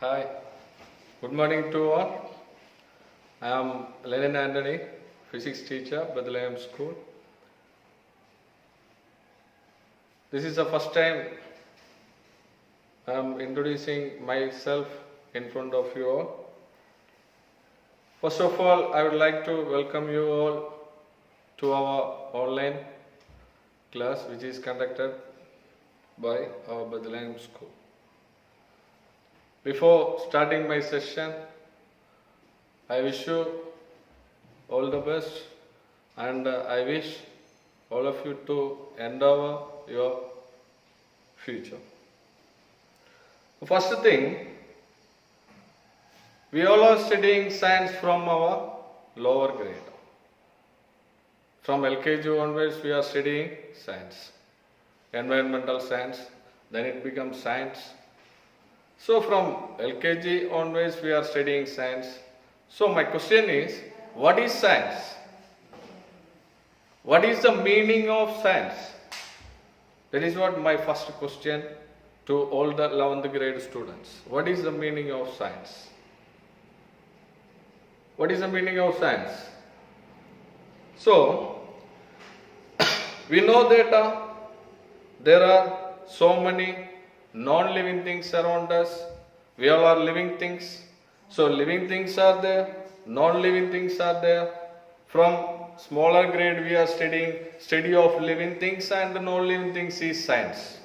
Hi, good morning to all. I am Lenin Anthony, physics teacher, Bethlahem School. This is the first time I am introducing myself in front of you all. First of all, I would like to welcome you all to our online class which is conducted by our Bethlahem School. Before starting my session, I wish you all the best and I wish all of you to endeavor your future. The first thing, we all are studying science from our lower grade. From LKG onwards, we are studying science, environmental science, then it becomes science. So from LKG onwards we are studying science. So my question is, what is science? What is the meaning of science? That is what my first question to all the 11th grade students. What is the meaning of science? What is the meaning of science? So, we know that there are so many non-living things around us. We all are living things. So living things are there, non-living things are there. From smaller grade we are studying study of living things and non-living things is science.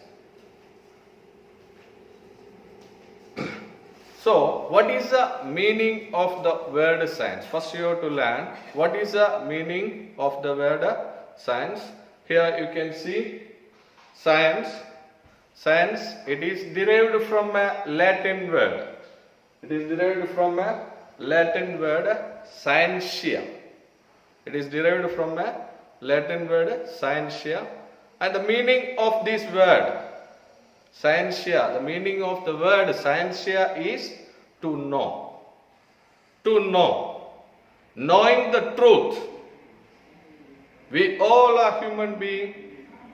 So what is the meaning of the word science? First you have to learn what is the meaning of the word science. Here you can see science. Science, it is derived from a Latin word. It is derived from a Latin word scientia. It is derived from a Latin word scientia. And the meaning of this word, scientia, the meaning of the word scientia is to know. To know. Knowing the truth. We all are human beings.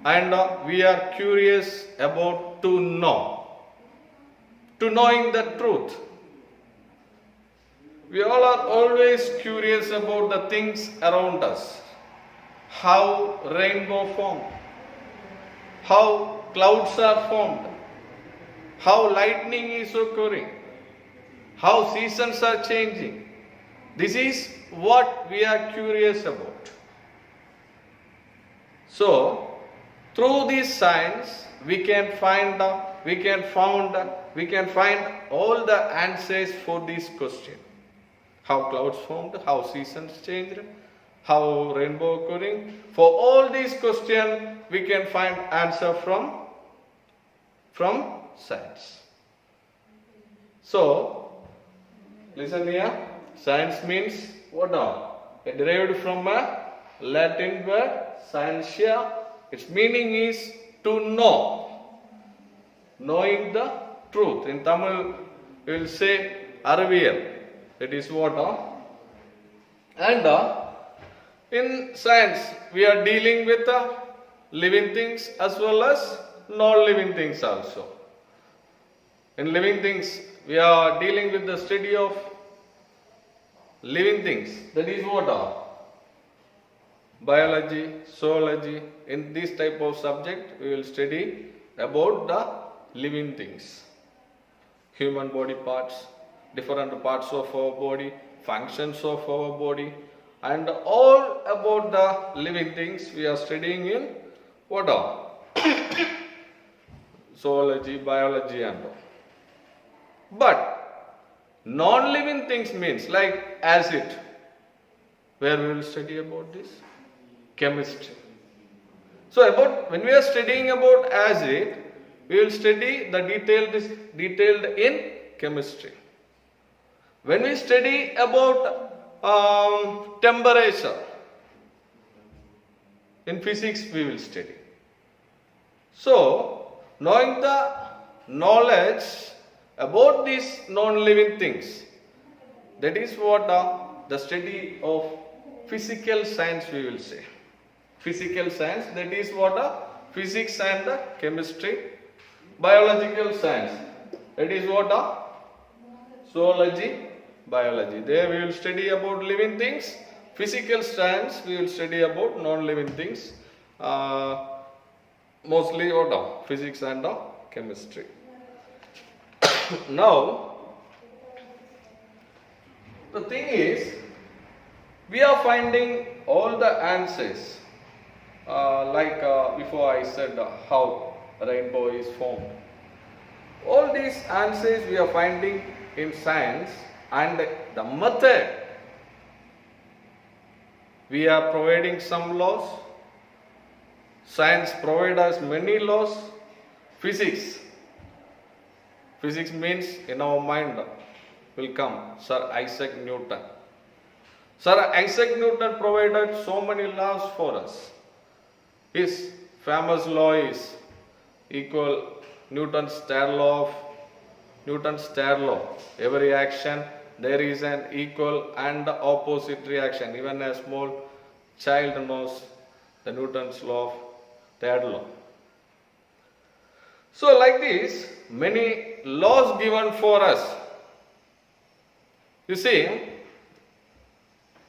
And we are curious about to know. To knowing the truth. We all are always curious about the things around us. How rainbow formed. How clouds are formed. How lightning is occurring. How seasons are changing. This is what we are curious about. So, through this science, we can find all the answers for this question. How clouds formed, how seasons changed, how rainbow occurring. For all these questions, we can find answer from science. So, listen here. Science means what now? It derived from a Latin word scientia. Its meaning is to know, knowing the truth. In Tamil, we will say Arviyal. It is what? And in science, we are dealing with living things as well as non-living things also. In living things, we are dealing with the study of living things. That is what? Biology, zoology. In this type of subject, we will study about the living things. Human body parts, different parts of our body, functions of our body, and all about the living things we are studying in what all? Zoology, biology and all. But non-living things means like acid. Where we will study about this? Chemistry. So when we are studying about acid, we will study the detailed in chemistry. When we study about temperature, in physics we will study. So, knowing the knowledge about these non-living things, that is what the study of physical science we will say. Physical science, that is what physics and chemistry. Biological science, that is what zoology, biology. There we will study about living things. Physical science we will study about non-living things. Mostly physics and chemistry. Now, the thing is, we are finding all the answers. Before I said how rainbow is formed. All these answers we are finding in science, and the method. We are providing some laws. Science provides us many laws. Physics means in our mind will come Sir Isaac Newton. Sir Isaac Newton provided so many laws for us. His famous law is equal Newton's third law. Every action there is an equal and opposite reaction. Even a small child knows the Newton's law of third law. So like this, many laws given for us. You see,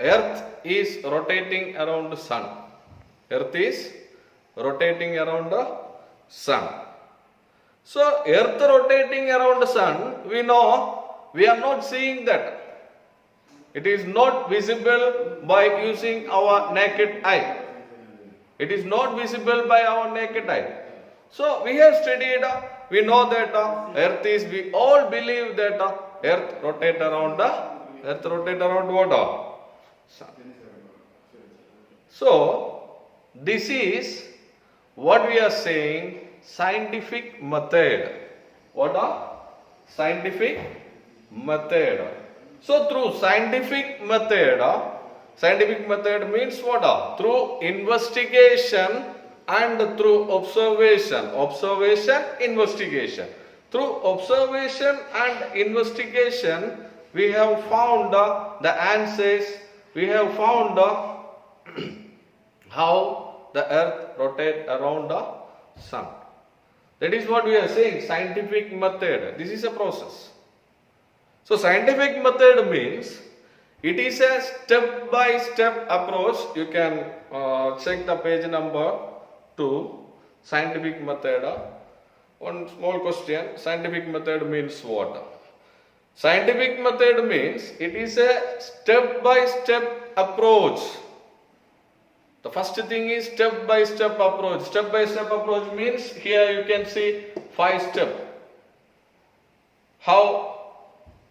Earth is rotating around the sun. Earth is rotating around the sun. So, Earth rotating around the sun, we know we are not seeing that. It is not visible by using our naked eye. It is not visible by our naked eye. So, we have studied, we know that Earth is, we all believe that Earth rotates around what? Sun. So, this is what we are saying scientific method. What are scientific method? So through scientific method means what? Through investigation and through observation, investigation. Through observation and investigation, we have found the answers. We have found how the earth rotates around the sun. That is what we are saying, scientific method. This is a process. So scientific method means it is a step-by-step approach. You can check the page number 2, scientific method. One small question, scientific method means what? Scientific method means it is a step-by-step approach. The first thing is step-by-step approach. Step-by-step approach means here you can see 5 steps. How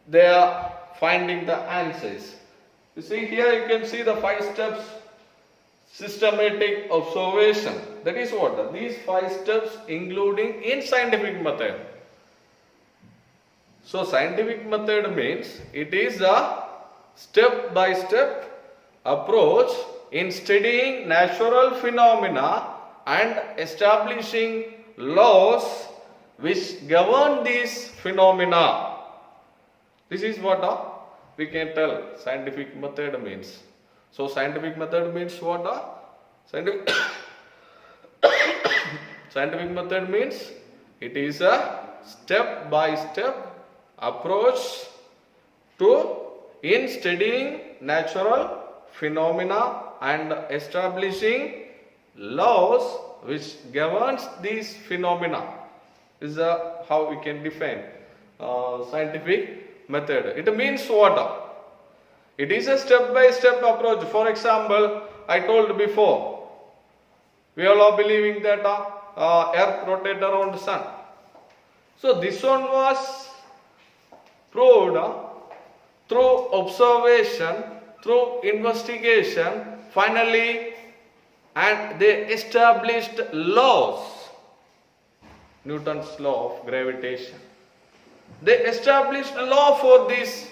they are finding the answers. You see here you can see the 5 steps. Systematic observation. That is what? These 5 steps including in scientific method. So scientific method means it is a step-by-step approach in studying natural phenomena and establishing laws which govern these phenomena. This is what we can tell scientific method means. So scientific method means what? Scientific method means it is a step-by-step approach in studying natural phenomena and establishing laws which governs these phenomena. This is how we can define scientific method. It means what? It is a step-by-step approach. For example, I told before, we all are believing that earth rotates around the sun. So this one was proved through observation, through investigation, finally, and they established laws. Newton's law of gravitation. They established a law for this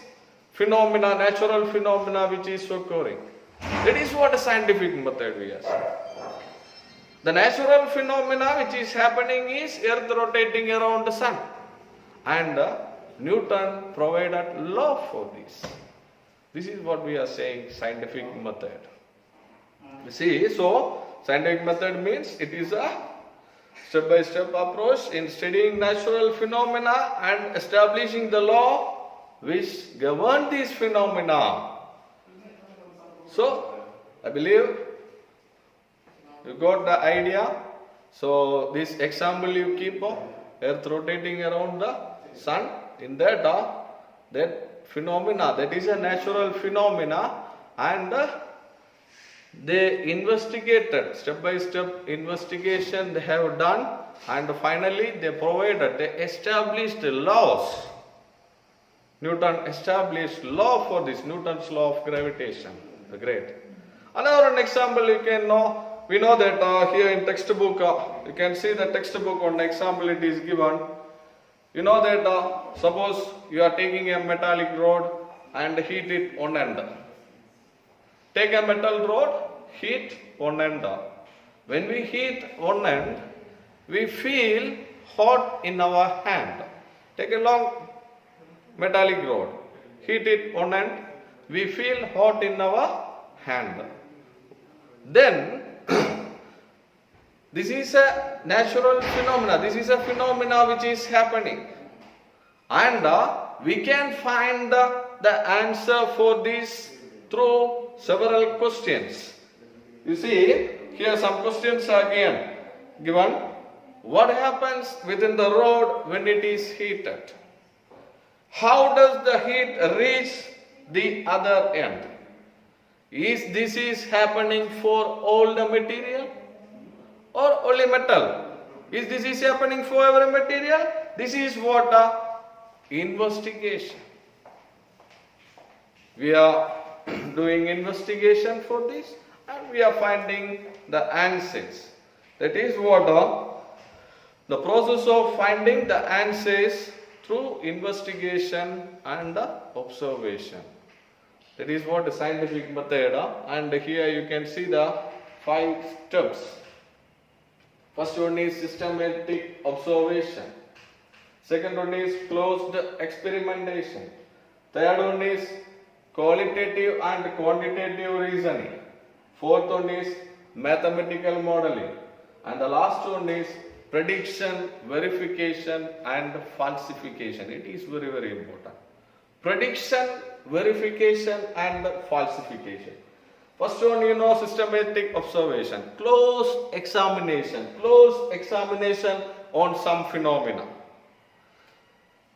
phenomena, natural phenomena which is occurring. That is what a scientific method we are saying. The natural phenomena which is happening is earth rotating around the sun. And Newton provided law for this. This is what we are saying scientific method. You see, so scientific method means it is a step-by-step approach in studying natural phenomena and establishing the law which govern these phenomena. So, I believe you got the idea. So, this example you keep of Earth rotating around the Sun. In that, that phenomena, that is a natural phenomena, and they investigated, step by step investigation they have done, and finally they established laws. Newton established law for this, Newton's law of gravitation. Great. Another example you can know, we know that here in textbook, you can see the textbook on example it is given. You know that suppose you are taking a metallic rod and heat it on end. Take a metal rod, heat on end. When we heat on end, we feel hot in our hand. Take a long metallic rod, heat it on end, we feel hot in our hand. Then, this is a natural phenomena. This is a phenomena which is happening. And we can find the answer for this through several questions. You see, here some questions are given. What happens within the rod when it is heated? How does the heat reach the other end? Is this happening for all the material or only metal? Is this happening for every material? This is what investigation. We are doing investigation for this and we are finding the answers. That is what the process of finding the answers through investigation and observation. That is what the scientific method, and here you can see the 5 steps. First one is systematic observation. Second one is closed experimentation. Third one is qualitative and quantitative reasoning. Fourth one is mathematical modeling. And the last one is prediction, verification and falsification. It is very, very important. Prediction, verification and falsification. First one, you know, systematic observation. Close examination on some phenomena.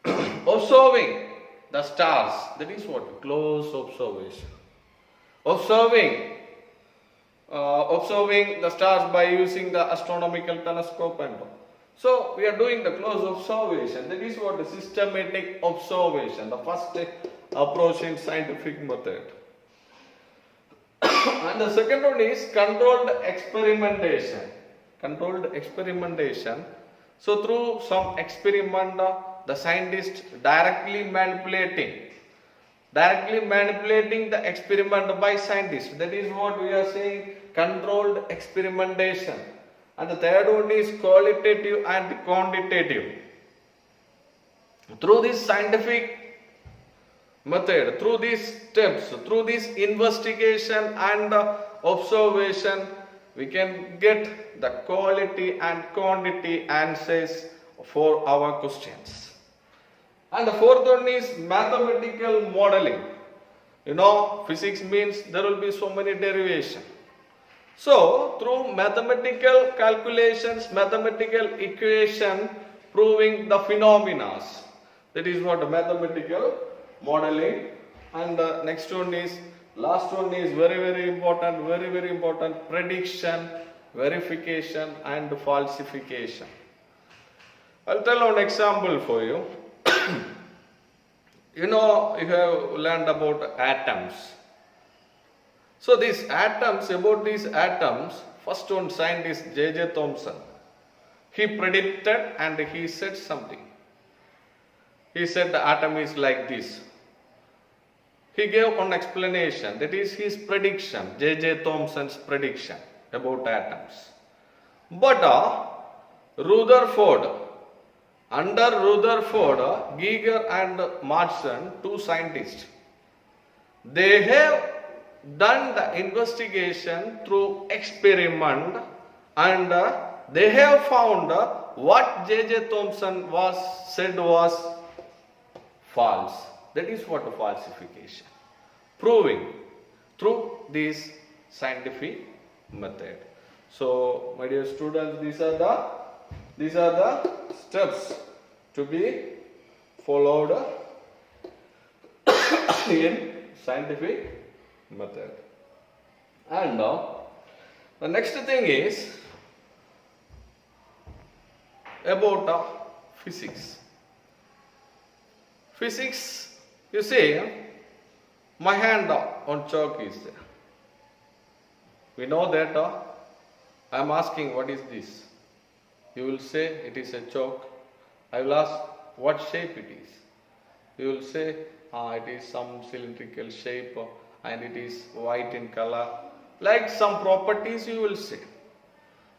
Observing the stars, that is what? Close observation. Observing the stars by using the astronomical telescope and all. So we are doing the close observation. That is what the systematic observation, the first approach in scientific method. And the second one is controlled experimentation. So through some experiment, the scientist directly manipulating the experiment by scientists. That is what we are saying, controlled experimentation. And the third one is qualitative and quantitative. Through this scientific method, through these steps, through this investigation and observation, we can get the quality and quantity answers for our questions. And the fourth one is mathematical modeling. You know, physics means there will be so many derivations. So, through mathematical calculations, mathematical equation, proving the phenomena. That is what mathematical modeling. And the next one is, last one is very important, prediction, verification and falsification. I'll tell an example for you. You know, you have learned about atoms. So these atoms, first one scientist J.J. Thomson, he predicted and he said something. He said the atom is like this. He gave an explanation, that is his prediction, J.J. Thomson's prediction about atoms. But under Rutherford, Geiger and Marson, 2 scientists, they have done the investigation through experiment and they have found what J.J. Thomson said was false. That is what a falsification. Proving through this scientific method. So, my dear students, these are the steps to be followed in scientific method. And the next thing is about physics. Physics, you see, my hand on chalk is there. We know that I am asking what is this. You will say it is a chalk. I will ask what shape it is. You will say it is some cylindrical shape and it is white in color. Like some properties you will say.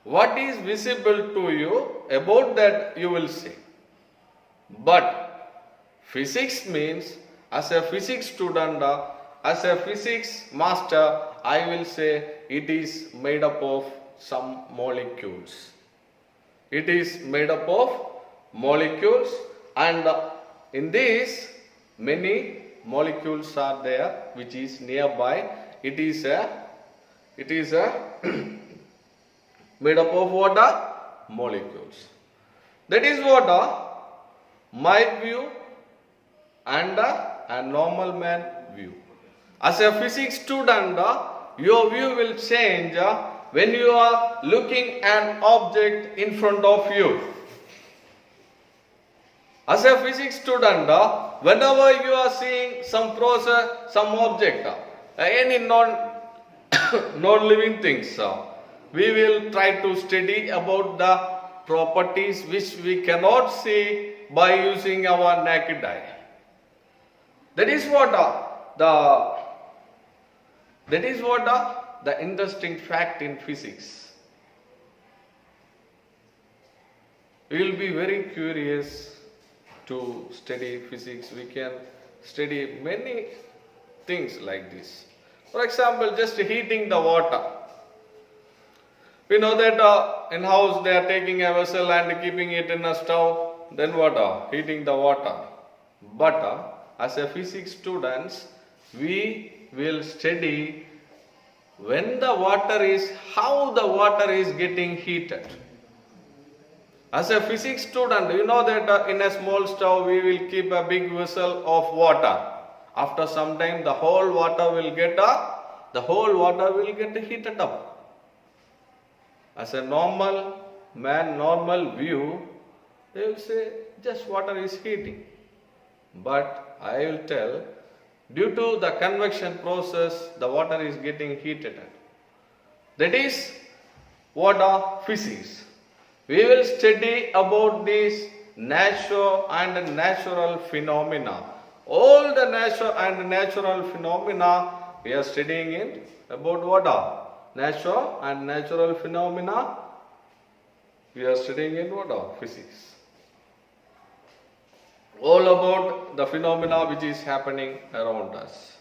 What is visible to you, about that you will say. But physics means, as a physics student, as a physics master, I will say it is made up of some molecules. It is made up of molecules, and in this many molecules are there which is nearby. It is made up of what? Molecules. That is what my view and a normal man view. As a physics student, your view will change when you are looking an object in front of you. As a physics student, whenever you are seeing some process, some object, any non-living things, we will try to study about the properties which we cannot see by using our naked eye. That is what the interesting fact in physics. We will be very curious to study physics. We can study many things like this. For example, just heating the water. We know that in house they are taking a vessel and keeping it in a stove. Then what? Heating the water. But as a physics students, we will study when the water is, how the water is getting heated. As a physics student, you know that in a small stove we will keep a big vessel of water. After some time the whole water will get heated up. As a normal man, normal view, they will say just water is heating. But I will tell, due to the convection process, the water is getting heated. That is what are physics. We will study about these natural and natural phenomena. All the natural and natural phenomena we are studying in about what are natural and natural phenomena. We are studying in what are physics. All about the phenomena which is happening around us.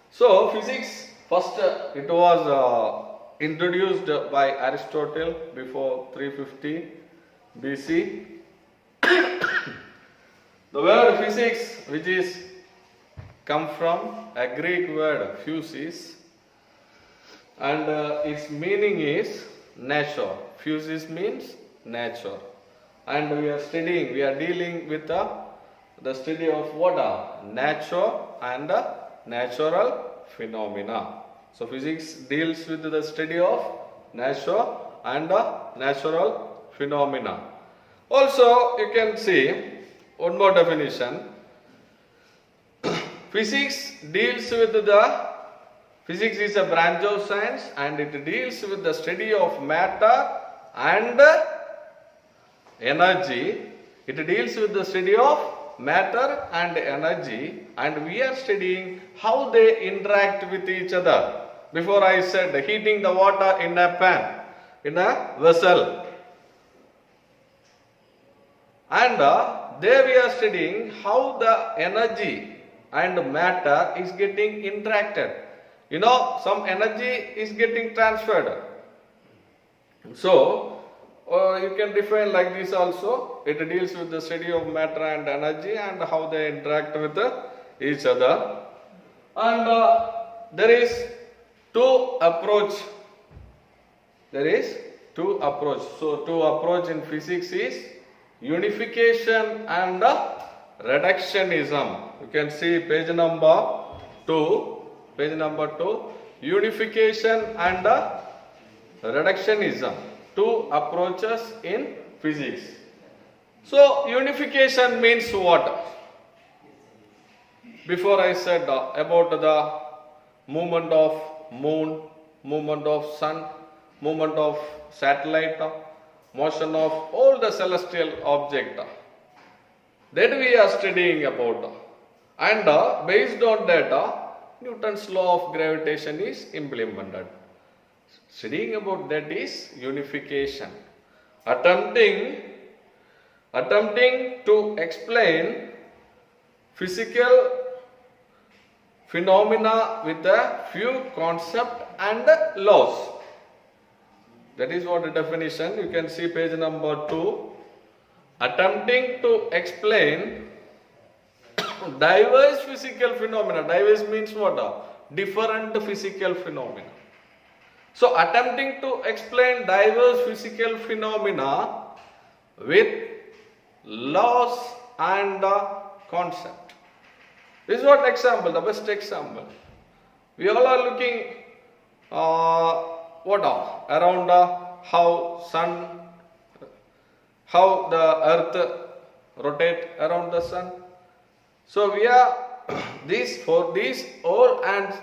So physics, first it was introduced by Aristotle before 350 BC. The word physics, which is come from a Greek word physis, and its meaning is nature. Physis means nature. And we are dealing with the study of what are nature and natural phenomena. So physics deals with the study of nature and natural phenomena. Also you can see one more definition. Physics is a branch of science and it deals with the study of matter and energy. It deals with the study of matter and energy, and we are studying how they interact with each other. Before I said heating the water in a pan, in a vessel. And there we are studying how the energy and matter is getting interacted. You know, some energy is getting transferred. So, Or you can define like this also. It deals with the study of matter and energy and how they interact with each other. And there is two approach. There is two approach. So two approach in physics is unification and reductionism. You can see page number 2. Page number 2. Unification and reductionism. Two approaches in physics. So unification means what? Before I said about the movement of moon, movement of sun, movement of satellite, motion of all the celestial object that we are studying about. And based on that, Newton's law of gravitation is implemented. Studying about that is unification. Attempting to explain physical phenomena with a few concepts and laws. That is what the definition. You can see page number 2. Attempting to explain diverse physical phenomena. Diverse means what? Different physical phenomena. So attempting to explain diverse physical phenomena with laws and concept. This is what example, the best example. We all are looking around how the earth rotate around the sun. So we are for this all and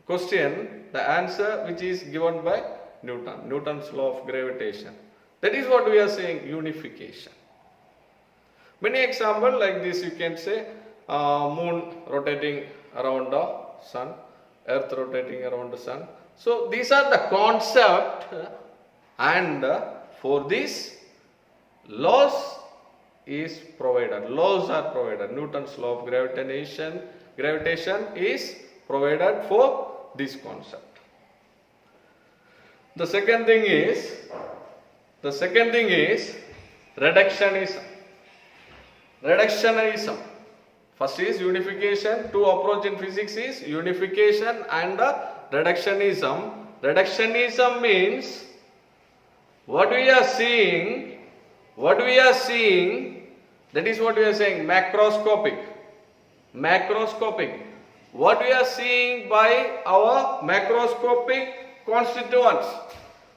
question, the answer which is given by Newton's law of gravitation. That is what we are saying, unification. Many examples like this you can say, moon rotating around the sun, earth rotating around the sun. So these are the concept, and for this laws is provided. Laws are provided. Newton's law of gravitation is provided for this concept. The second thing is reductionism. Reductionism. First is unification. Two approach in physics is unification and reductionism. Reductionism means what we are seeing, that is what we are saying, macroscopic. What we are seeing by our macroscopic constituents.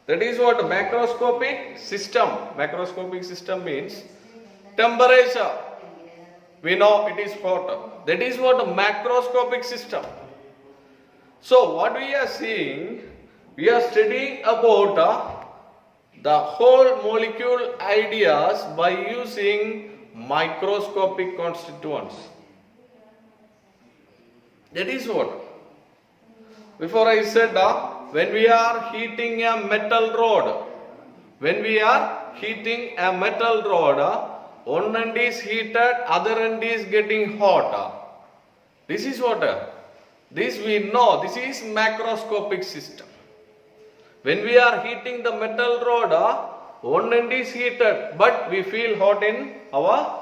That is what macroscopic system. Macroscopic system means temperature. We know it is hot. That is what a macroscopic system. So what we are seeing, we are studying about the whole molecule ideas by using microscopic constituents. That is what. Before I said when we are heating a metal rod, one end is heated, other end is getting hot. This is what? This we know. This is macroscopic system. When we are heating the metal rod, one end is heated, but we feel hot in our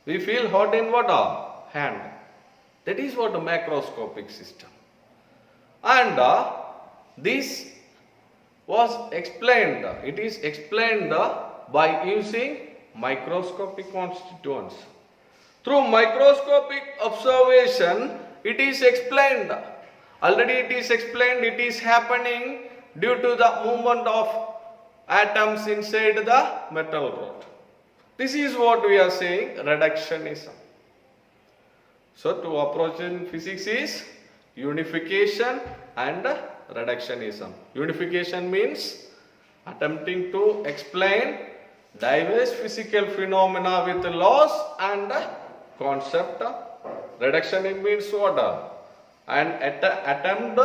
we feel hot in what? Hand. That is what a macroscopic system. And this was explained. It is explained by using microscopic constituents. Through microscopic observation, it is explained. Already it is explained, it is happening due to the movement of atoms inside the metal rod. This is what we are saying, reductionism. So two approach in physics is unification and reductionism. Unification means attempting to explain diverse physical phenomena with laws and concept. Reduction means what? An attempt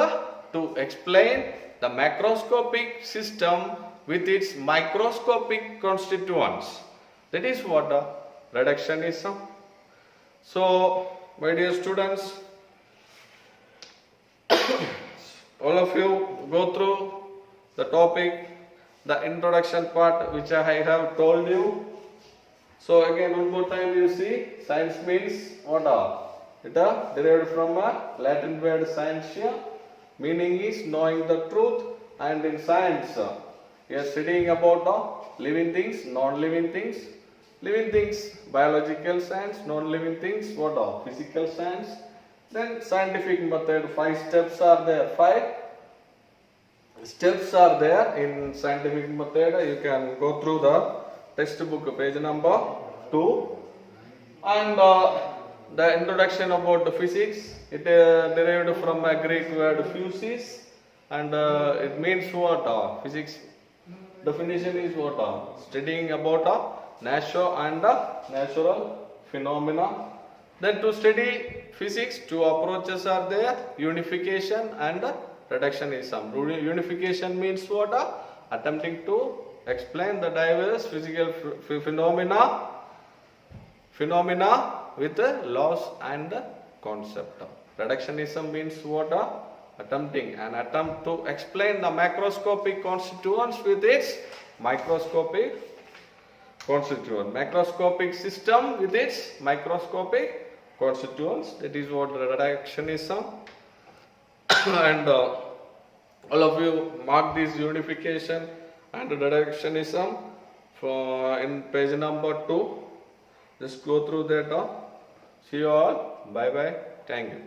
to explain the macroscopic system with its microscopic constituents. That is what reductionism. So, my dear students, all of you go through the topic, the introduction part which I have told you. So again one more time you see, science means what are? It are derived from a Latin word scientia, meaning is knowing the truth, and in science we are studying about living things, non-living things. Living things, biological science; non-living things, what are? Physical science. Then scientific method, 5 steps are there. 5 steps are there in scientific method. You can go through the textbook, page number 2. And the introduction about the physics, it derived from a Greek word physis, and it means what? Physics definition is what? Studying about nature and natural phenomena. Then to study physics, 2 approaches are there: unification and reductionism. Unification means what? Attempting to explain the diverse physical phenomena with laws and concept. Reductionism means what? An attempt to explain the macroscopic constituents with its microscopic constituent. Macroscopic system with its microscopic constituents. That is what reductionism. And all of you mark this unification and reductionism in page number 2. Just go through that. See you all. Bye bye. Thank you.